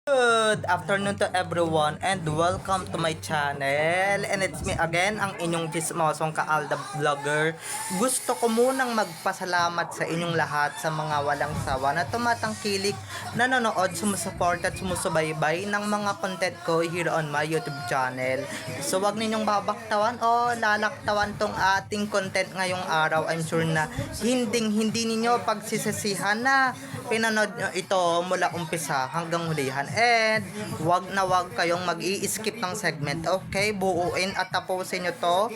Good afternoon to everyone and welcome to my channel, and it's me again, ang inyong chismosong Kaalda Vlogger. Gusto ko munang magpasalamat sa inyong lahat sa mga walang sawa na tumatangkilik, nanonood, sumusuport at sumusubaybay ng mga content ko here on my YouTube channel. So wag ninyong babaktawan o lalaktawan tong ating content ngayong araw. I'm sure na hindi ninyo pagsisisihan na pinanood nyo ito mula umpisa hanggang hulihan. And wag na wag kayong mag-i-skip ng segment. Okay, buuin at tapusin nyo to.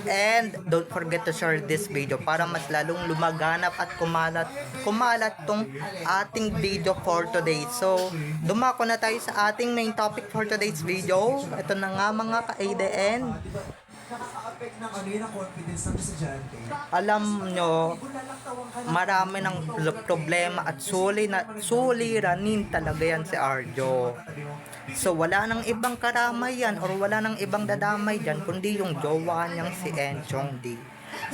And don't forget to share this video para mas lalong lumaganap at kumalat tong ating video for today. So, dumako na tayo sa ating main topic for today's video. Ito na nga mga ka-ADN. Nakaka-affect ng confidence ng estudyante. Alam nyo, marami ng problema at suliranin talaga yan si Arjo. So wala nang ibang karamay yan or wala nang ibang dadamay dyan kundi yung jowa niyang si Enchong D.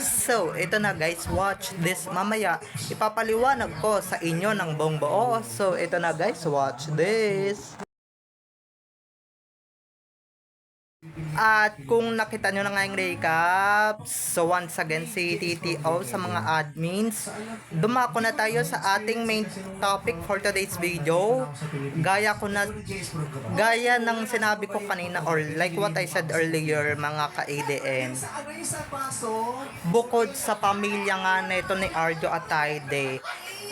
So, ito na guys, watch this. Mamaya, ipapaliwanag ko sa inyo ng buong buo. So, ito na guys, watch this. At kung nakita nyo na nga yung recap, so once again si TTO sa mga admins, dumako na tayo sa ating main topic for today's video. Gaya ng sinabi ko kanina, or like what I said earlier mga ka-ADN, bukod sa pamilya nga nito ni Arjo at Taide,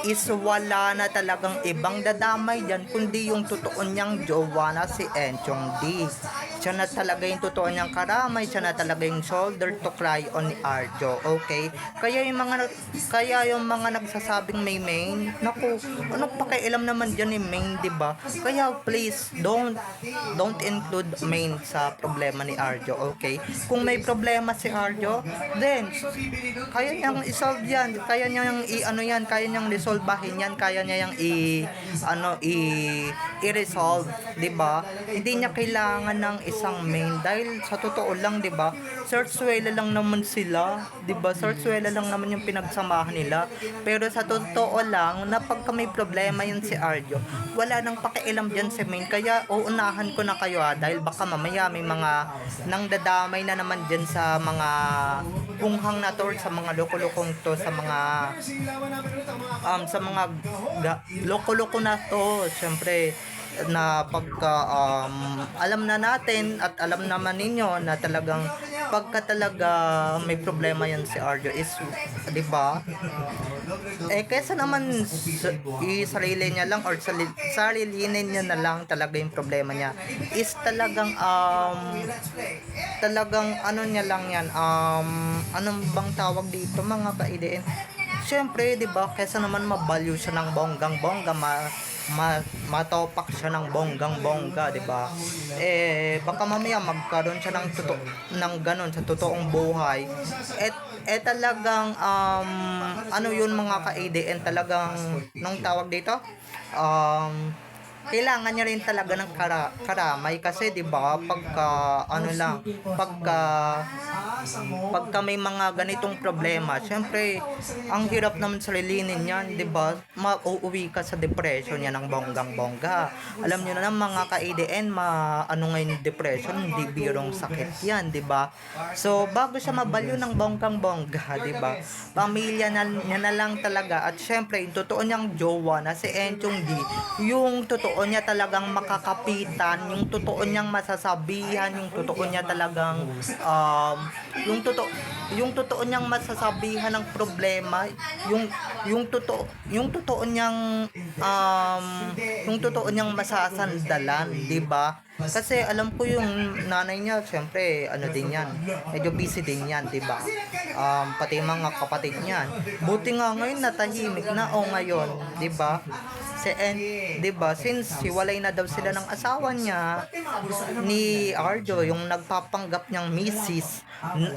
is wala na talagang ibang dadamay dyan kundi yung totoo niyang jowa na si Enchong D. Siya na talaga yung totoo niyang karamay, siya na talaga yung shoulder to cry on ni Arjo, okay? Kaya yung mga nagsasabing may main, naku, anong pakialam naman dyan ni main, diba? Kaya please, don't include main sa problema ni Arjo, okay? Kung may problema si Arjo, then, kaya niyang isolve yan, kaya niyang kaya niyang resolbahin yan, kaya niya yung i-resolve, diba? Hindi niya kailangan ng isang main dahil sa totoo lang, 'di ba? Searchwela lang naman sila, 'di ba? Searchwela lang naman yung pinagsamahan nila. Pero sa totoo lang, na pagka may problema yun si Arjo, wala nang pakialam diyan si main. Kaya uunahan ko na kayo dahil baka mamaya may mga nang dadamay na naman diyan sa mga punghang na to, sa mga loko-lokong to, sa mga loko-loko na to. Syempre na pagka alam na natin at alam naman ninyo na talagang pagka talaga may problema yan si Arjo is, di ba? Kesa naman sarili niya lang or sarilinin niya na lang talaga yung problema niya is talagang ano niya lang yan, anong bang tawag dito mga ka-IDN? Siyempre, di ba, kesa naman mabalyo siya ng bonggang-bongga, matopak siya ng bonggang-bongga, di ba? Baka mamaya magkaroon siya ng ganon sa totoong buhay. Talagang ano yun mga ka-ADN, talagang nung tawag dito, kailangan niya rin talaga ng karamay kasi 'di ba pagka may mga ganitong problema, syempre ang hirap naman sarilinin yan, 'di ba? Mauuwi ka sa depression yan ng bonggang-bongga. Alam niyo na mga ka-ADN, ngayon depression, hindi birong sakit yan, 'di ba? So bago siya mabalyo ng bonggang-bongga, 'di ba? Pamilya niya na lang talaga, at syempre yung totoo niyang jowa na si Enchong D, yung totoo niya talagang makakapitan, yung totoo niyang masasabihan, yung totoo niya talagang yung totoo niyang masasabihan ng problema, yung totoo niyang masasandalan, 'di ba? Kasi alam ko yung nanay niya, syempre din yan, medyo busy din yan, 'di ba? Pati mga kapatid niyan. Buti nga ngayon natahimik na ngayon, 'di ba? 'Di ba? Since hiwalay na daw sila ng asawa niya ni Arjo, yung nagpapanggap niyang Mrs.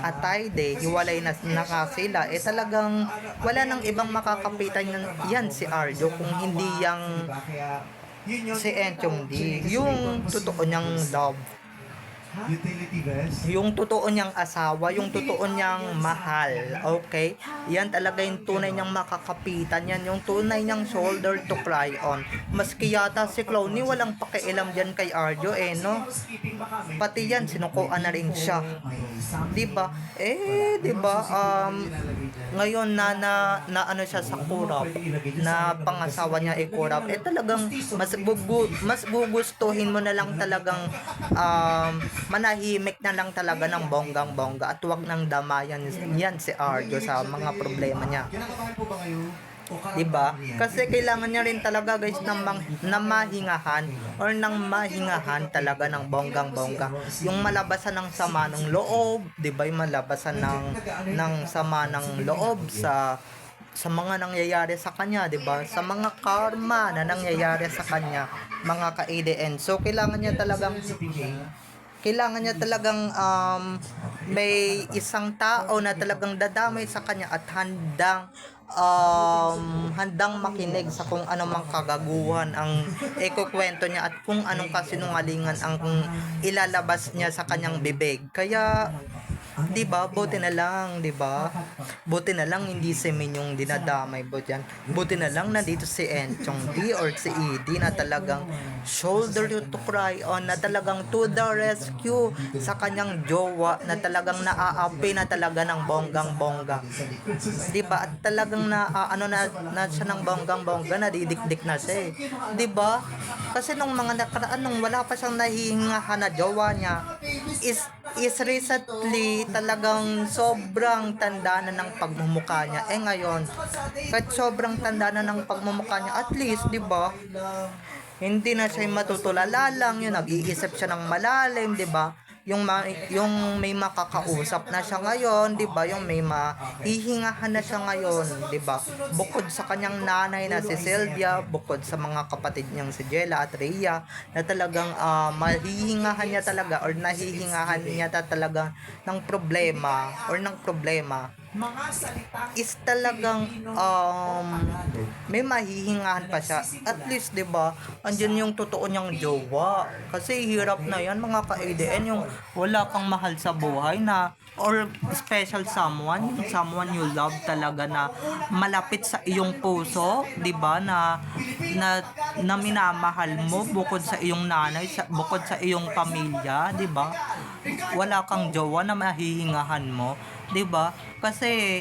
at Taide, hiwalay na sila, talagang wala nang ibang makakapitan yan si Arjo kung hindi yang si Enchong D, yung totoo niyang love Utility vest? yung totoo niyang asawa, yung totoo niyang mahal, okay? Yan talaga yung tunay niyang makakapitan, yan yung tunay niyang shoulder to cry on. Maski yata si Clowny walang pakialam dyan kay Arjo no? Pati yan, sinukuan na rin siya. Diba? Diba? Ngayon na ano siya sa kurap, na pangasawa niya ay kurap, talagang mas gugustuhin mo na lang talagang manahimik na lang talaga ng bonggang-bongga at wag nang damayan yan si Arjo sa mga problema niya. Kinakabahan po ba kayo? O karapat Diba? na yan? Kasi kailangan niya rin talaga guys na mahingahan or ng mahingahan talaga ng bonggang-bongga. Yung malabasan ng sama ng loob, 'di ba? Yung malabasan ng sama ng loob sa mga nangyayari sa kanya, 'di ba? Sa mga karma na nangyayari sa kanya, mga ka-ADN. So kailangan niya talagang may isang tao na talagang dadamay sa kanya at handang makinig sa kung ano mang kagaguhan ang ikukwento niya at kung anong kasinungalingan ang ilalabas niya sa kanyang bibig. Kaya 'di ba? Buti na lang, 'di ba? Buti na lang hindi si Min yung dinadamay mo diyan. Buti na lang nandito si Enchong D or si ED na talagang shoulder to cry on, na talagang to the rescue sa kanyang jowa, na talagang naaapi na talaga ng bonggang-bongga. 'Di ba? At talagang na siya ng bonggang-bongga, nadidikdik na siya. 'Di ba? Kasi nung mga nakaraan, nung wala pa siyang nahihingahan na jowa niya, is recently talagang sobrang tanda na ng pagmumukha niya. Ngayon, kahit sobrang tanda na ng pagmumukha niya, at least, 'di ba? Hindi na siya matutulala lang, yun, nag-iisip siya ng malalim, 'di ba? Yung may makakausap na siya ngayon, 'di ba? Yung may mahihingahan na siya ngayon, 'di ba? Bukod sa kanyang nanay na si Sylvia, bukod sa mga kapatid niyang si Jella at Rhea, na talagang mahihingahan niya talaga or nahihingahan niya talaga ng problema is talagang may mahihingahan pa siya. At least, 'di ba? Andiyan yung totoo niyang jowa. Kasi hirap na 'yan, mga ka-ADN, yung wala kang mahal sa buhay na or special someone you love talaga, na malapit sa iyong puso, 'di ba? Na minamahal mo bukod sa iyong nanay, bukod sa iyong pamilya, 'di ba? Wala kang jowa na mahihingahan mo, 'di ba? Kasi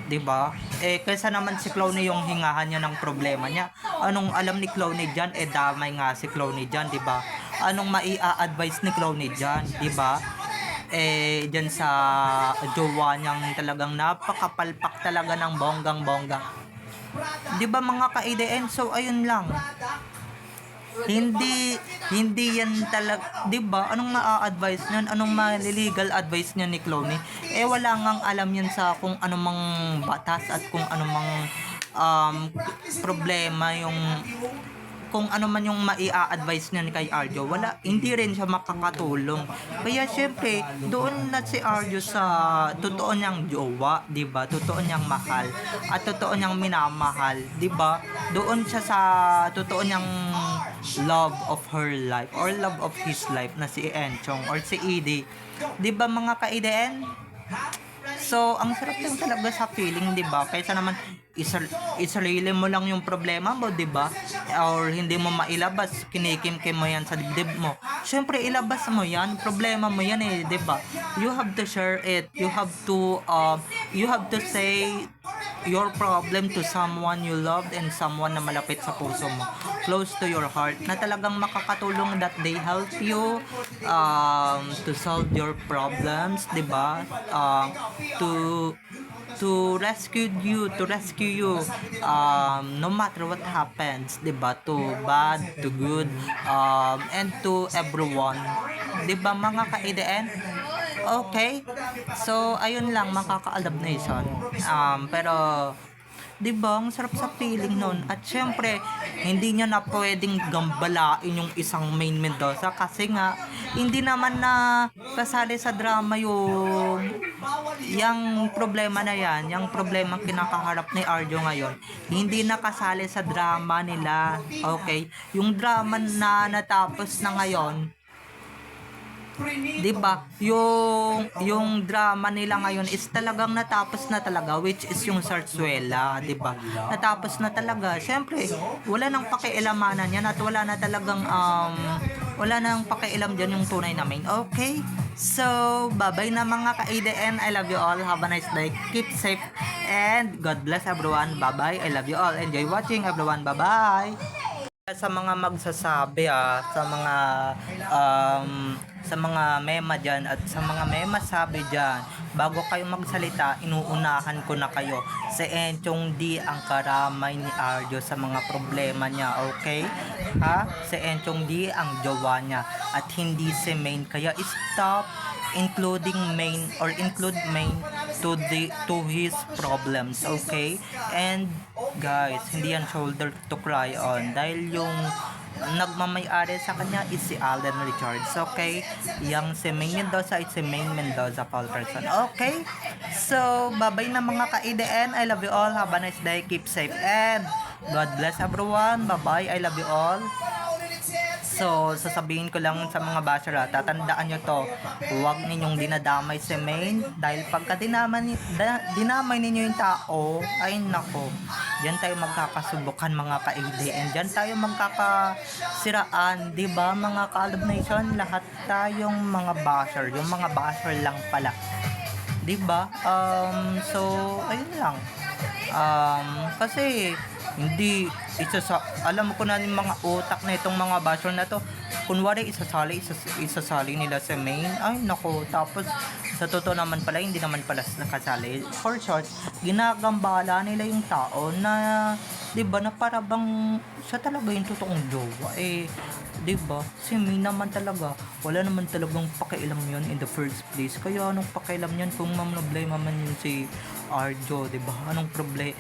'di ba? Kaysa naman si Clowny yung hingahan niya ng problema niya. Anong alam ni Clowny diyan? Damay nga si Clowny diyan, 'di ba? Anong maia-advise ni Clowny diyan, 'di ba? Diyan sa jowa niyang talagang napakapalpak talaga ng bonggang-bongga. 'Di ba, mga ka-ADN? So ayun lang. Hindi yan talaga, 'di ba? Anong ma-advise niyan? Anong ma-legal advice niya ni Clowny? Wala ngang alam yan sa kung ano mang batas at kung ano mang problema, yung kung ano man yung maia-advise niya kay Arjo. Hindi rin siya makakatulong. Kaya syempre, doon na si Arjo sa totoo niyang jowa, 'di ba? Totoo niyang mahal at totoo niyang minamahal, 'di ba? Doon siya sa totoo niyang love of her life or love of his life na si Enchong or si ED. 'Di ba, mga ka-ADN? So, ang sarap lang talaga sa feeling, 'di ba? Kaysa naman isarili mo lang yung problema mo, 'di ba? Or hindi mo mailabas, kinikim-kim mo yan sa dibdib mo. Syempre, ilabas mo yan, problema mo yan 'di ba? You have to share it. You have to say your problem to someone you loved and someone na malapit sa puso mo, close to your heart, na talagang makakatulong, that they help you to solve your problems, 'di ba? To rescue you no matter what happens, 'di ba? To bad, to good, and to everyone, 'di ba, mga ka-ADN? Okay, so ayun lang, mga ka-Aldab Nation. Pero 'di ba, ang sarap sa feeling nun. At syempre, hindi niya na pwedeng gambalain yung isang Main Mendoza kasi nga hindi naman na kasali sa drama yung problema na yan, yung problema kinakaharap ni Arjo ngayon. Hindi na kasali sa drama nila. Okay? Yung drama na natapos na ngayon, 'Di ba? Yung drama nila ngayon is talagang natapos na talaga, which is yung Sarsuela, 'di ba? Natapos na talaga. Siyempre, wala nang pakialamanan yan at wala na talagang wala nang pakialam diyan yung tunay na main. Okay? So, bye-bye na mga ka-ADN. I love you all. Have a nice day. Keep safe and God bless everyone. Bye-bye. I love you all. Enjoy watching everyone. Bye-bye. Sa mga magsasabi sa mga mema dyan at sa mga mema sabi dyan, bago kayo magsalita, inuunahan ko na kayo. Si Enchong D ang karamay ni Arjo sa mga problema niya, okay? Ha? Si Enchong D ang jowa niya at hindi si Main. Kaya stop include main to his problems, okay? And guys, hindi yan shoulder to cry on dahil yung nagmamay-ari sa kanya is si Alden Richards, okay? Yang si Main Mendoza is si Main Mendoza Paulterson, okay? So, bye-bye na mga ka-ADN. I love you all. Have a nice day. Keep safe and God bless everyone. Bye-bye. I love you all. So, sasabihin ko lang sa mga basher, tatandaan nyo to, huwag ninyong dinadamay si Main dahil pagka dinamay ninyo yung tao, ay nako, diyan tayo magkakasubukan mga ka-ADN, diyan tayo magkakasiraan, di ba mga ka-Alab Nation, lahat tayong mga basher, yung mga basher lang pala, di ba? So, ayun lang. Kasi hindi alam ko na yung mga utak na itong mga basher na to, kunwari isasali nila sa Main, ay nako, tapos sa totoo naman pala hindi naman pala nakasali. For short, ginagambala nila yung tao na, di ba, na para bang siya talaga yung totoong jowa, di ba? Si Main naman talaga, wala naman talagang pakialam yun in the first place. Kaya anong pakialam yun kung problema man yun si Arjo, di ba? Anong problema?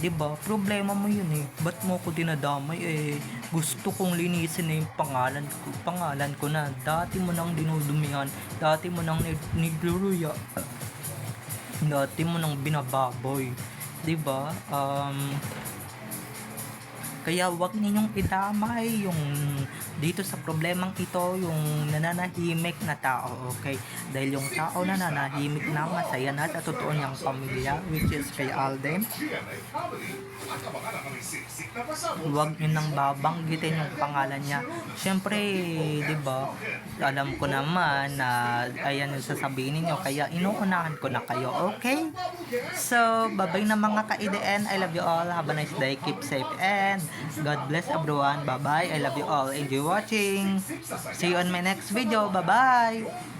Di ba? Problema mo yun Ba't mo ko dinadamay Gusto kong linisin na yung pangalan ko na. Dati mo nang dinudumihan, dati mo nang nigluruya, dati mo nang binababoy, di ba? Kaya wag ninyong idamay yung dito sa problemang ito, yung nananahimik na tao, okay? Dahil yung tao na nananahimik na masaya na sa totoo niyang pamilya, which is kay Alden, wag nyo nang babanggitin yung pangalan niya. Syempre, di ba, alam ko naman na ayan yung sasabihin niyo, kaya inuunahan ko na kayo, okay? So, bye-bye na mga ka-ADN. I love you all. Have a nice day. Keep safe and God bless everyone. Bye-bye. I love you all. Enjoy watching. See you on my next video. Bye-bye.